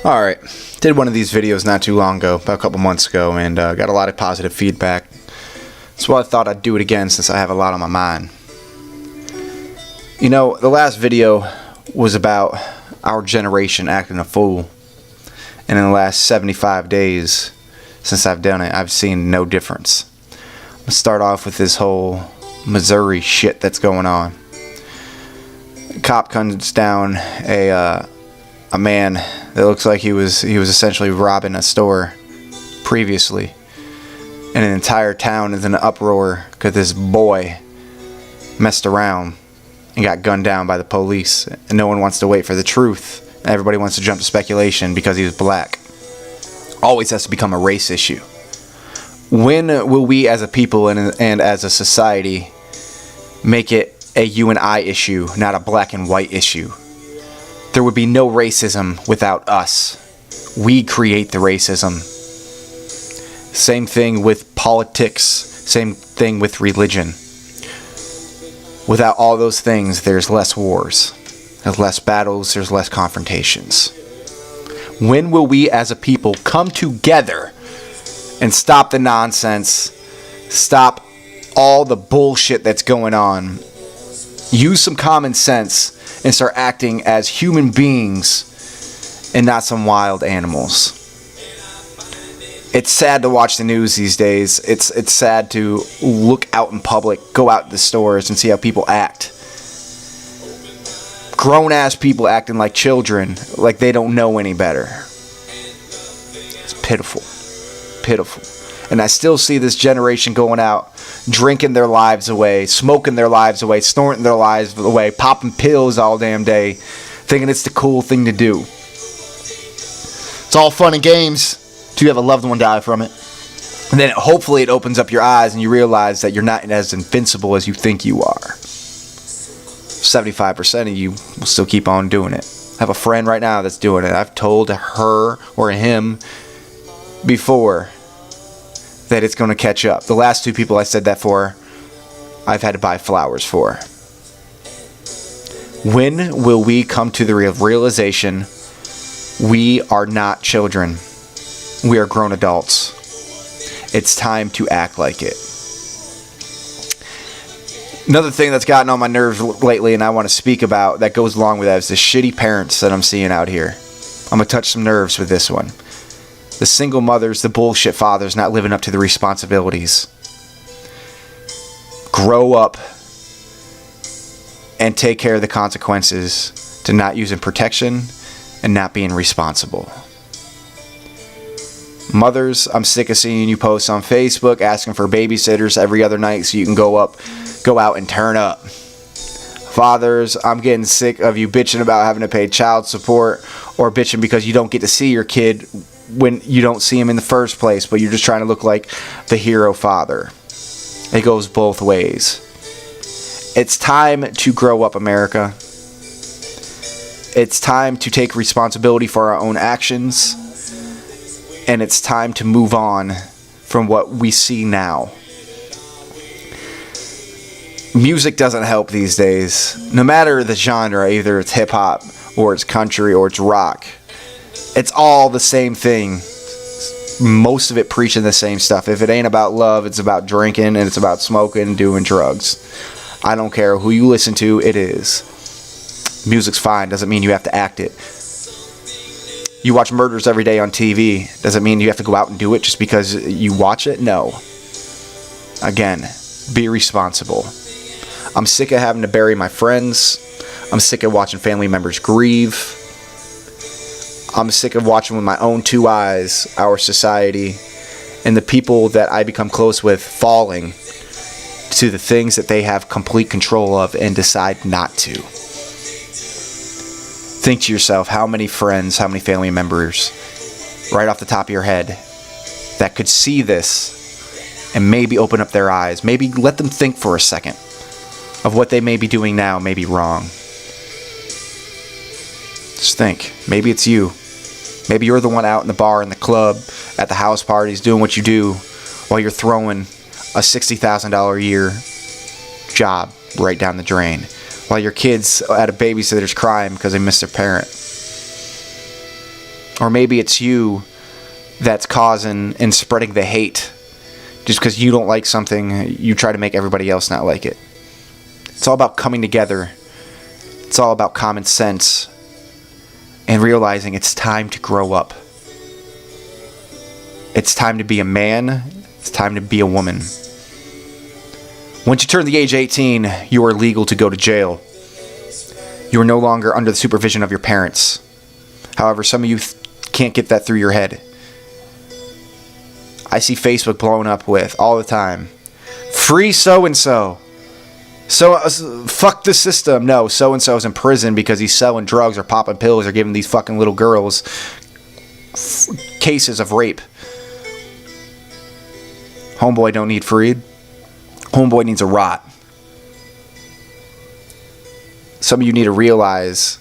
Alright, did one of these videos not too long ago, about a couple months ago, and got a lot of positive feedback. So I thought I'd do it again since I have a lot on my mind. You know, the last video was about our generation acting a fool. And in the last 75 days since I've done it, I've seen no difference. I'm going to start off with this whole Missouri shit that's going on. A cop comes down a man that looks like he was essentially robbing a store previously, and an entire town is in an uproar because this boy messed around and got gunned down by the police, and no one wants to wait for the truth. Everybody wants to jump to speculation because he was black. Always has to become a race issue. When will we as a people and as a society make it a you and I issue, not a black and white issue? There would be no racism without us. We create the racism. Same thing with politics. Same thing with religion. Without all those things, there's less wars. There's less battles. There's less confrontations. When will we as a people come together and stop the nonsense? Stop all the bullshit that's going on. Use some common sense and start acting as human beings and not some wild animals. It's sad to watch the news these days. It's sad to look out in public, go out to the stores and see how people act. Grown-ass people acting like children, like they don't know any better. It's pitiful. Pitiful. And I still see this generation going out, drinking their lives away, smoking their lives away, snorting their lives away, popping pills all damn day, thinking it's the cool thing to do. It's all fun and games till you have a loved one die from it. And then hopefully it opens up your eyes and you realize that you're not as invincible as you think you are. 75% of you will still keep on doing it. I have a friend right now that's doing it. I've told her or him before that it's going to catch up. The last two people I said that for, I've had to buy flowers for. When will we come to the realization we are not children? We are grown adults. It's time to act like it. Another thing that's gotten on my nerves lately and I want to speak about that goes along with that is the shitty parents that I'm seeing out here. I'm going to touch some nerves with this one. The single mothers, the bullshit fathers not living up to the responsibilities. Grow up and take care of the consequences to not using protection and not being responsible. Mothers, I'm sick of seeing you post on Facebook asking for babysitters every other night so you can go out and turn up. Fathers, I'm getting sick of you bitching about having to pay child support or bitching because you don't get to see your kid when you don't see him in the first place, but you're just trying to look like the hero father. It goes both ways. It's time to grow up, America. It's time to take responsibility for our own actions. And it's time to move on from what we see now. Music doesn't help these days. No matter the genre, either it's hip-hop or it's country or it's rock. It's all the same thing. Most of it preaching the same stuff. If it ain't about love, it's about drinking and it's about smoking and doing drugs. I don't care who you listen to, it is. Music's fine, doesn't mean you have to act it. You watch murders every day on TV. Doesn't mean you have to go out and do it just because you watch it? No. Again, be responsible. I'm sick of having to bury my friends. I'm sick of watching family members grieve. I'm sick of watching with my own two eyes our society and the people that I become close with falling to the things that they have complete control of and decide not to. Think to yourself, how many friends, how many family members, right off the top of your head, that could see this and maybe open up their eyes, maybe let them think for a second of what they may be doing now may be wrong. Just think, maybe it's you. Maybe you're the one out in the bar, in the club, at the house parties, doing what you do while you're throwing a $60,000 a year job right down the drain. While your kids at a babysitter's crying because they miss their parent. Or maybe it's you that's causing and spreading the hate. Just because you don't like something, you try to make everybody else not like it. It's all about coming together. It's all about common sense and realizing it's time to grow up. It's time to be a man. It's time to be a woman. Once you turn the age of 18, you are legal to go to jail. You are no longer under the supervision of your parents. However, some of you can't get that through your head. I see Facebook blowing up with all the time. Free so-and-so. Fuck the system. No, so-and-so's in prison because he's selling drugs or popping pills or giving these fucking little girls cases of rape. Homeboy don't need freed. Homeboy needs a rot. Some of you need to realize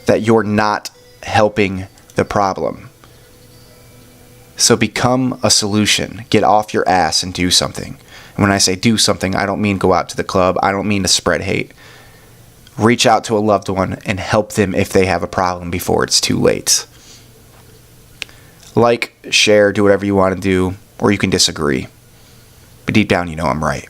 that you're not helping the problem. So become a solution. Get off your ass and do something. And when I say do something, I don't mean go out to the club. I don't mean to spread hate. Reach out to a loved one and help them if they have a problem before it's too late. Like, share, do whatever you want to do, or you can disagree. But deep down, you know I'm right.